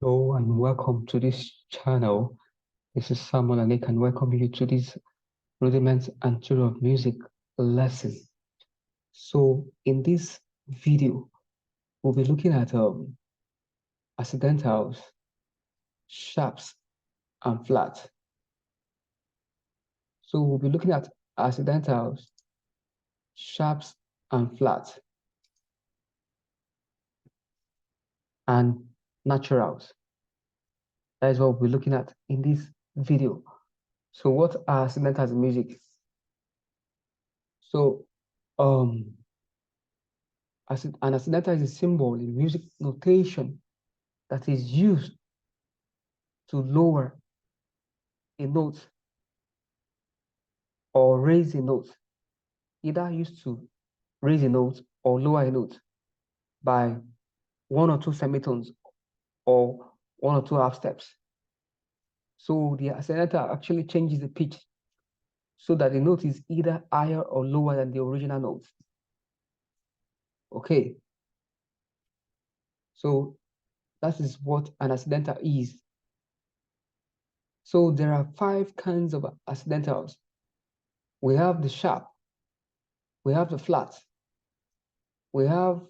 Hello and welcome to this channel. This is Samuel and I can welcome you to this Rudiments and Theory of Music lesson. So in this video, we'll be looking at accidentals, sharps, and flats. So we'll be looking at accidentals, sharps, and flats, and naturals. That is what we'll be looking at in this video. So what are accidentals in music? So an accidental is a symbol in music notation that is used to lower a note or raise a note, either used to raise a note or lower a note by one or two semitones or one or two half steps. So the accidental actually changes the pitch so that the note is either higher or lower than the original note. Okay. So that is what an accidental is. So there are 5 kinds of accidentals. We have the sharp, we have the flat, we have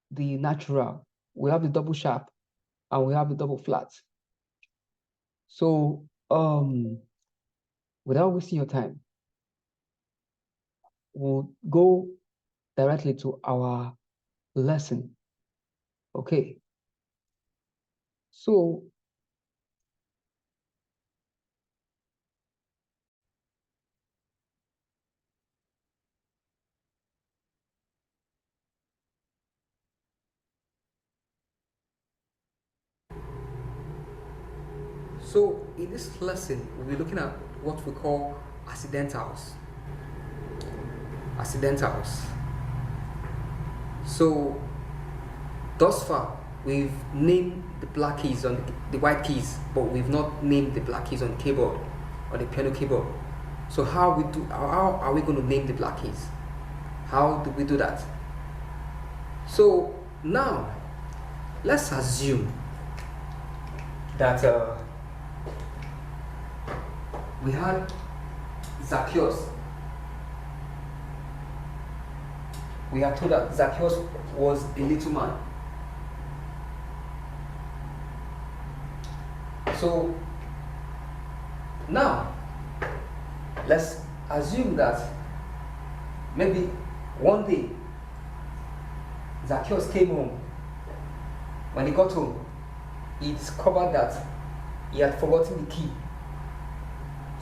the natural, we have the double sharp, and we have the double flat. So without wasting your time, we'll go directly to our lesson. Okay. So in this lesson, we'll be looking at what we call accidentals. Accidentals. So thus far, we've named the black keys on the white keys, but we've not named the black keys on the keyboard or the piano keyboard. So how are we going to name the black keys? How do we do that? So now let's assume that we had Zacchaeus. We are told that Zacchaeus was a little man. So now let's assume that maybe one day Zacchaeus came home. When he got home, he discovered that he had forgotten the key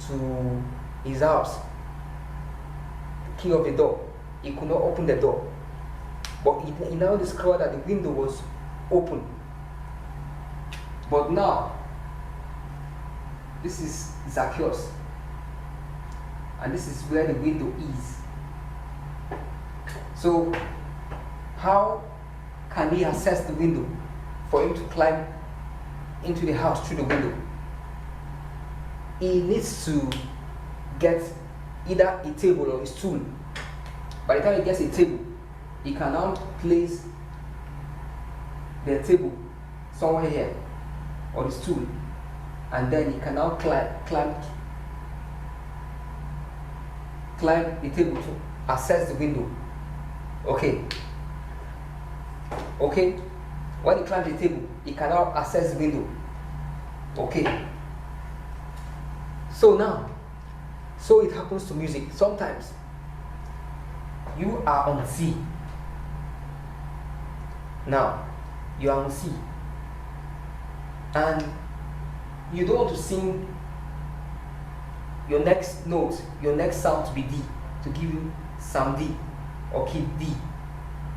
to his house, the key of the door. He could not open the door, but he now discovered that the window was open. But now, this is Zacchaeus, and this is where the window is. So how can he access the window for him to climb into the house through the window? He needs to get either a table or a stool. By the time he gets a table, he can now place the table somewhere here or the stool, and then he can now climb the table to access the window. Okay. When he climbs the table, he can now access the window. Okay. So it happens to music. Sometimes you are on C. Now you are on C, and you don't want to sing your next note, your next sound to be D, to give you some D or key D.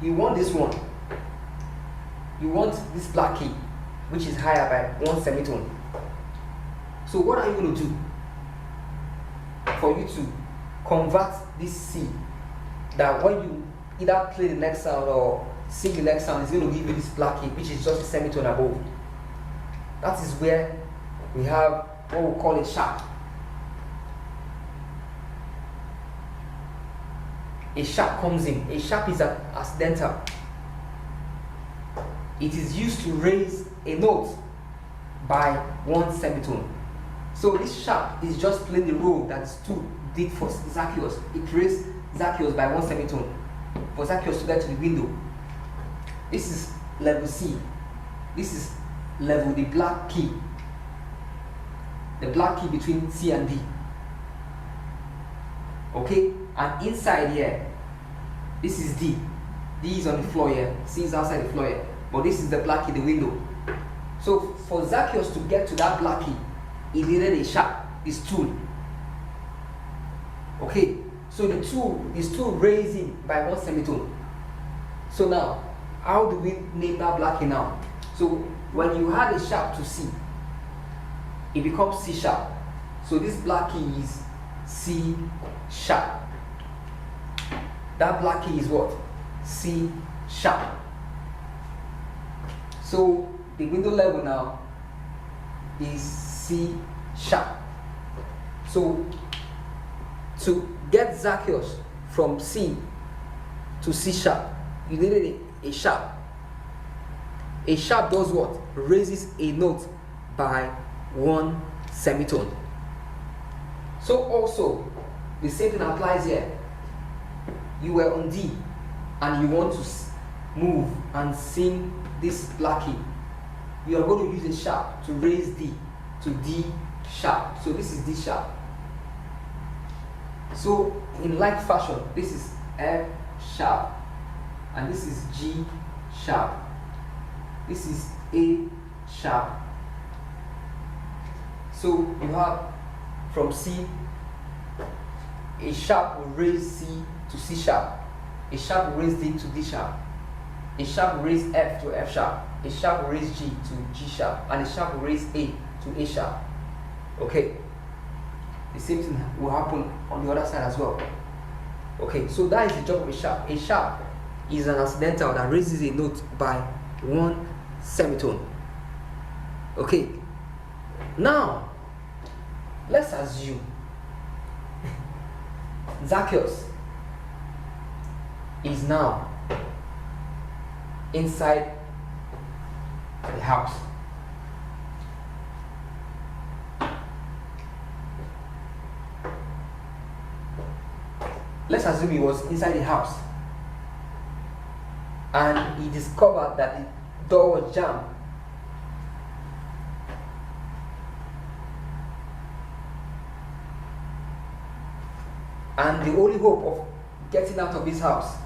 You want this one. You want this black key, which is higher by 1 semitone. So what are you going to do for you to convert this C, that when you either play the next sound or sing the next sound, it's going to give you this black key, which is just a semitone above? That is where we have what we call a sharp. A sharp comes in. A sharp is an accidental. It is used to raise a note by 1 semitone. So this sharp is just playing the role that stool did for Zacchaeus. It raised Zacchaeus by 1 semitone for Zacchaeus to get to the window. This is level C. This is level the black key. The black key between C and D. Okay? And inside here, this is D. D is on the floor here. C is outside the floor here. But this is the black key, the window. So for Zacchaeus to get to that black key, he needed a sharp, his tool. Okay? So the tool, his tool raised him by 1 semitone. So now, how do we name that black key now? So when you add a sharp to C, it becomes C sharp. So this black key is C sharp. That black key is what? C sharp. So the window level now is C sharp. So to get Zacchaeus from C to C sharp, you needed a sharp. A sharp does what? Raises a note by 1 semitone. So also, the same thing applies here. You were on D and you want to move and sing this black key. You are going to use a sharp to raise D to D sharp. So this is D sharp. So in like fashion, this is F sharp and this is G sharp. This is A sharp. So you have from C, a sharp will raise C to C sharp. A sharp will raise D to D sharp. A sharp will raise F to F sharp. A sharp will raise G to G sharp. And a sharp will raise A to A sharp. Okay. The same thing will happen on the other side as well. Okay, so that is the job of a sharp. A sharp is an accidental that raises a note by 1 semitone. Okay. Now, let's assume Zacchaeus is now inside the house. Let's assume he was inside the house and he discovered that the door was jammed. And the only hope of getting out of his house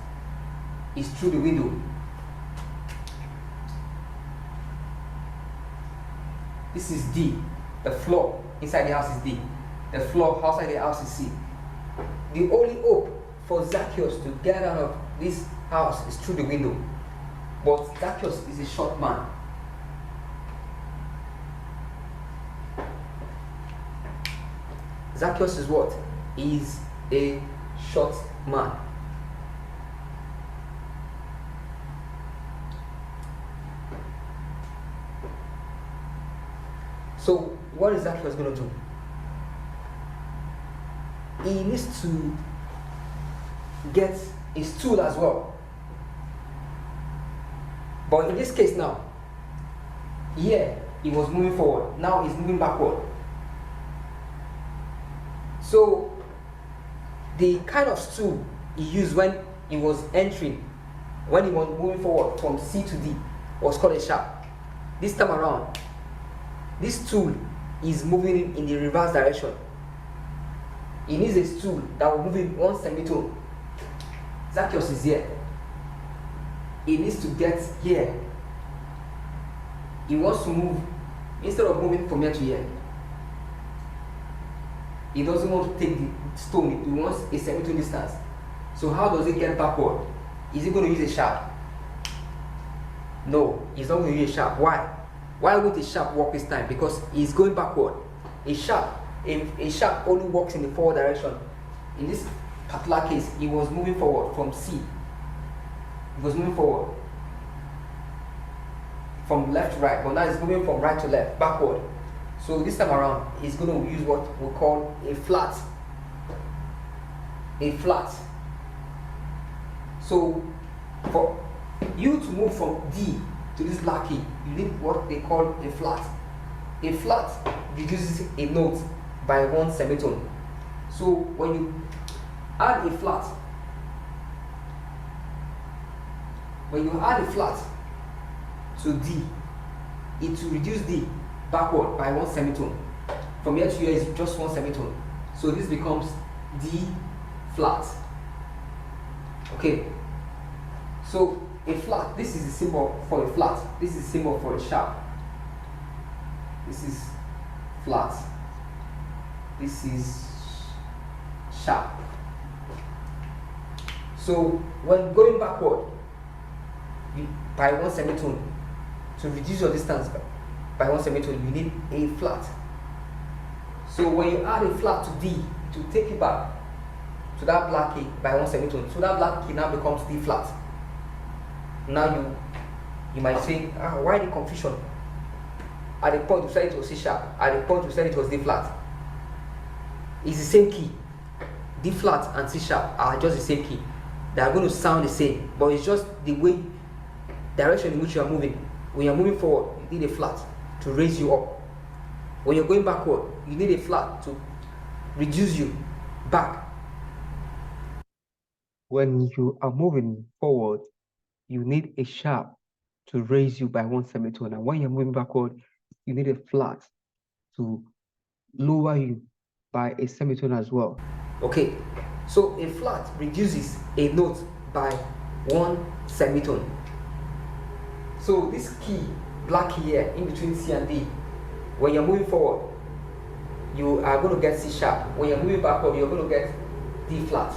is through the window. This is D. The floor inside the house is D. The floor outside the house is C. The only hope for Zacchaeus to get out of this house is through the window. But Zacchaeus is a short man. Zacchaeus is what? Is a short man. So what is Zacchaeus going to do? He needs to get his tool as well. But in this case now, here he was moving forward. Now he's moving backward. So the kind of stool he used when he was entering, when he was moving forward from C to D, was called a sharp. This time around, this tool is moving in the reverse direction. He needs a stool that will move in 1 semitone. Zacchaeus is here. He needs to get here. He wants to move, instead of moving from here to here, he doesn't want to take the stone, he wants a semitone distance. So how does he get backward? Is he going to use a sharp? No, he's not going to use a sharp. Why? Why would a sharp work this time? Because he's going backward. A sharp only works in the forward direction. In this particular case, he was moving forward from C. He was moving forward from left to right, but now he's moving from right to left, backward. So this time around, he's going to use what we call a flat. A flat. So for you to move from D to this black key, you need what they call a flat. a flat reduces a note by one semitone. So when you add a flat, to D, it will reduce D backward by one semitone. From here to here is just one semitone. So this becomes D flat. Okay. So a flat, this is the symbol for a flat. This is the symbol for a sharp. This is flat. This is sharp. So when going backward by one semitone, to reduce your distance by one semitone, you need a flat. So when you add a flat to D, to take it back to that black key by one semitone, so that black key now becomes D flat. Now you might say, why the confusion? At the point you said it was C sharp, at the point you said it was D flat. It's the same key. D flat and C sharp are just the same key. They are going to sound the same, but it's just the direction in which you are moving. When you are moving forward, you need a flat to raise you up. When you're going backward, you need a flat to reduce you back. When you are moving forward, you need a sharp to raise you by one semitone. And when you're moving backward, you need a flat to lower you by a semitone as well. Okay, so a flat reduces a note by one semitone. So this key, black key here, in between C and D, when you're moving forward, you are going to get C sharp. When you're moving backward, you're going to get D flat.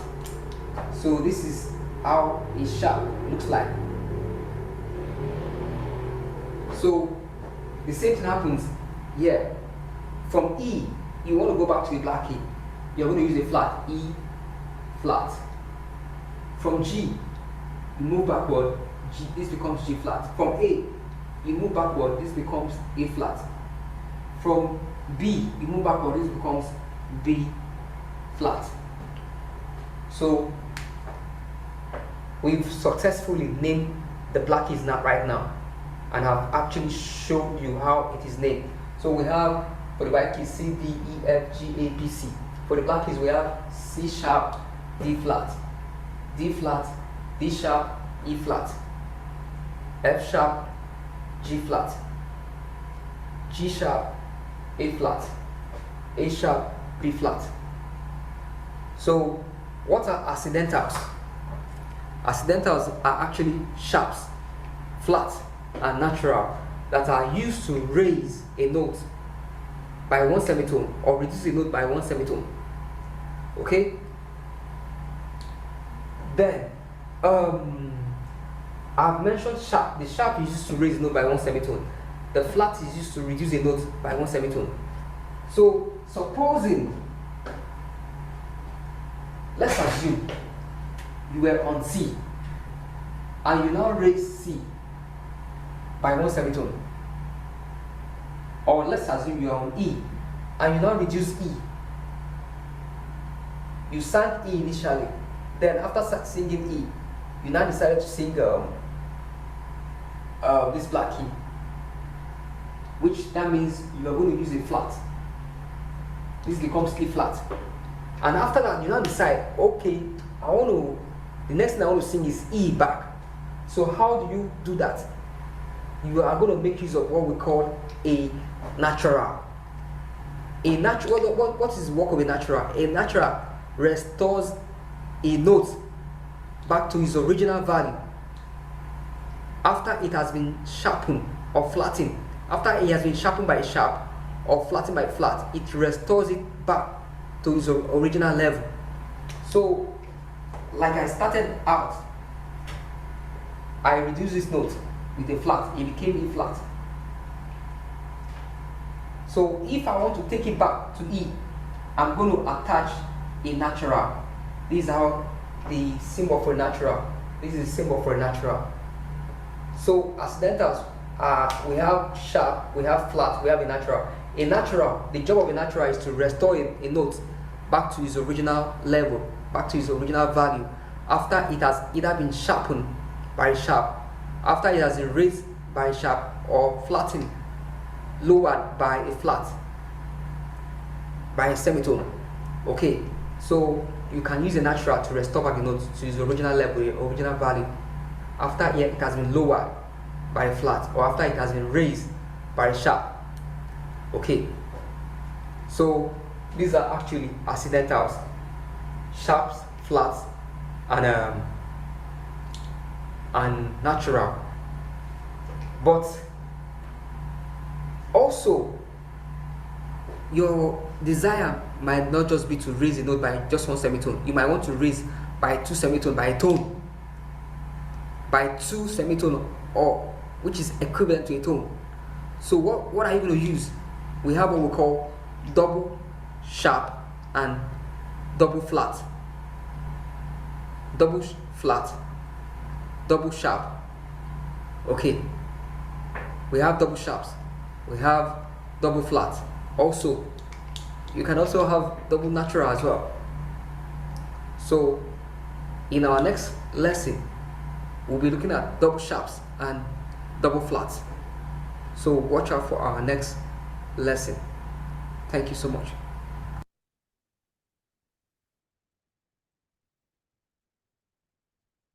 So this is how a sharp looks like. So the same thing happens here. From E, you want to go back to the black key. You're going to use a flat, E flat. From G, you move backward, G, this becomes G flat. From A, you move backward, this becomes A flat. From B, you move backward, this becomes B flat. So we've successfully named the black keys right now, and I've actually shown you how it is named. So we have, for the white keys, C, D, E, F, G, A, B, C. For the black keys, we have C sharp, D flat, D flat, D sharp, E flat, F sharp, G flat, G sharp, A flat, A sharp, B flat. So what are accidentals? Accidentals are actually sharps, flats, and natural that are used to raise a note by one semitone or reduce a note by one semitone. Okay? Then I've mentioned sharp. The sharp is used to raise a note by one semitone. The flat is used to reduce a note by one semitone. So supposing, let's assume you were on C and you now raise C by one semitone. Or let's assume you are on E and you now reduce E. You sang E initially, then after singing E, you now decided to sing this black key, which that means you are going to use a flat. This becomes E flat. And after that, you now decide, okay, the next thing I want to sing is E back. So how do you do that? You are going to make use of what we call a natural. A natural, what is the work of a natural? A natural restores a note back to its original value after it has been sharpened or flattened. After it has been sharpened by a sharp or flattened by a flat, it restores it back to its original level. So, like I started out, I reduced this note with a flat, it became E flat. So if I want to take it back to E, I'm going to attach a natural. This is how the symbol for natural. This is the symbol for natural. So accidentals we have sharp, we have flat, we have a natural. A natural, the job of a natural is to restore a note back to its original level, back to its original value, after it has either been sharpened by a sharp, after it has been raised by a sharp, or flattened lowered by a flat, by a semitone. Okay, so you can use a natural to restore back the note to its original level, original value, after it has been lowered by a flat, or after it has been raised by a sharp. Okay, so these are actually accidentals: sharps, flats, and natural. But also, your desire might not just be to raise a note by just one semitone. You might want to raise by two semitone, by a tone, by two semitone, or which is equivalent to a tone. So what are you going to use? We have what we call double sharp and double flat. Double flat, double sharp. Okay, we have double sharps, we have double flat. Also, you can also have double natural as well. So in our next lesson, we'll be looking at double sharps and double flats. So watch out for our next lesson. Thank you so much.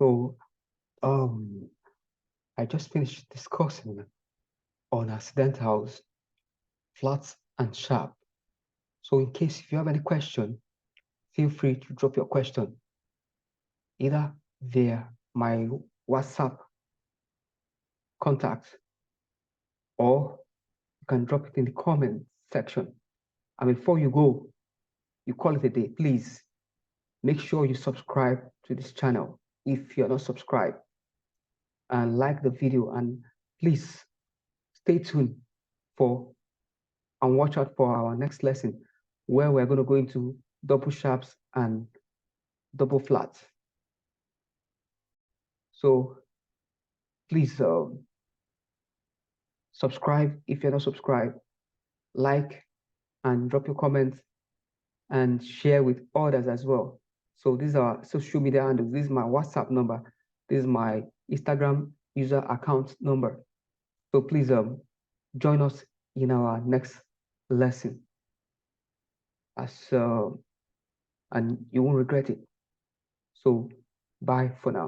So, I just finished discussing on accidentals, flats, and sharp. So, in case if you have any question, feel free to drop your question either via my WhatsApp contact, or you can drop it in the comment section. And before you go, you call it a day, please make sure you subscribe to this channel if you're not subscribed, and like the video, and please stay tuned for and watch out for our next lesson, where we're going to go into double sharps and double flats. So please subscribe if you're not subscribed, like and drop your comments, and share with others as well. So these are social media handles. This is my WhatsApp number. This is my Instagram user account number. So please join us in our next lesson, as and you won't regret it. So bye for now.